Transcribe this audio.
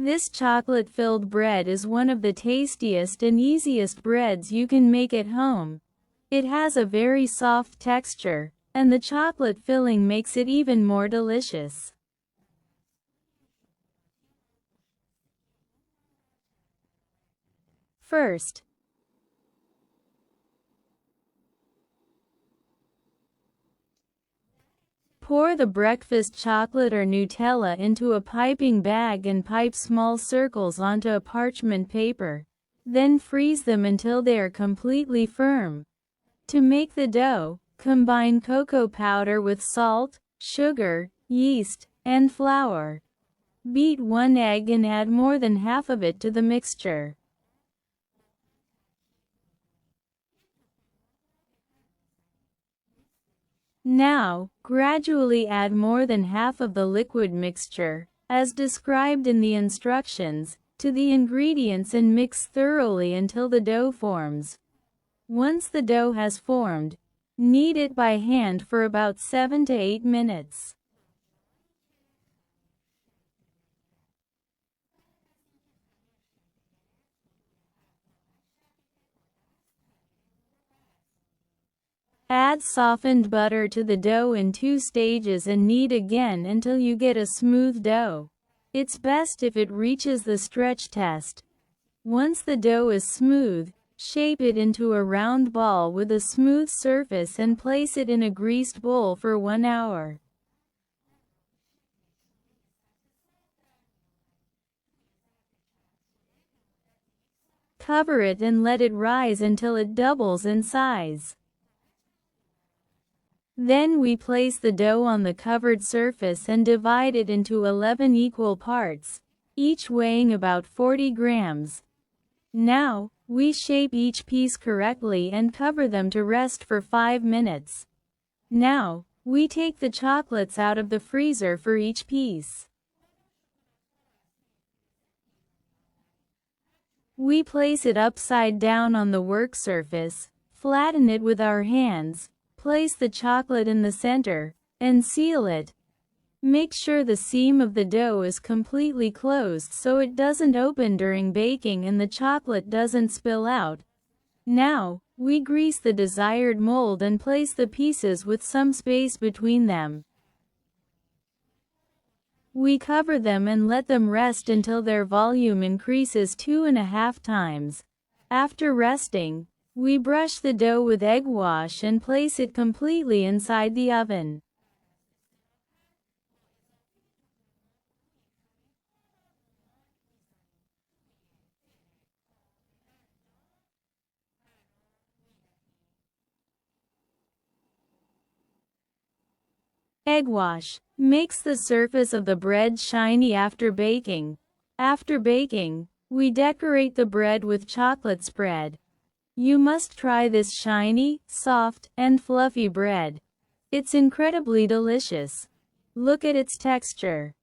This chocolate-filled bread is one of the tastiest and easiest breads you can make at home. It has a very soft texture, and the chocolate filling makes it even more delicious. First, pour the breakfast chocolate or Nutella into a piping bag and pipe small circles onto a parchment paper. Then freeze them until they are completely firm. To make the dough, combine cocoa powder with salt, sugar, yeast, and flour. Beat 1 egg and add more than half of it to the mixture. Now, gradually add more than half of the liquid mixture, as described in the instructions, to the ingredients and mix thoroughly until the dough forms. Once the dough has formed, knead it by hand for about 7 to 8 minutes. Add softened butter to the dough in 2 stages and knead again until you get a smooth dough. It's best if it reaches the stretch test. Once the dough is smooth, shape it into a round ball with a smooth surface and place it in a greased bowl for 1 hour. Cover it and let it rise until it doubles in size. Then we place the dough on the covered surface and divide it into 11 equal parts, each weighing about 40 grams. Now, we shape each piece correctly and cover them to rest for 5 minutes. Now, we take the chocolates out of the freezer for each piece. We place it upside down on the work surface, flatten it with our hands, place the chocolate in the center, and seal it. Make sure the seam of the dough is completely closed so it doesn't open during baking and the chocolate doesn't spill out. Now, we grease the desired mold and place the pieces with some space between them. We cover them and let them rest until their volume increases 2.5 times. After resting, we brush the dough with egg wash and place it completely inside the oven. Egg wash makes the surface of the bread shiny after baking. After baking, we decorate the bread with chocolate spread. You must try this shiny, soft, and fluffy bread. It's incredibly delicious. Look at its texture.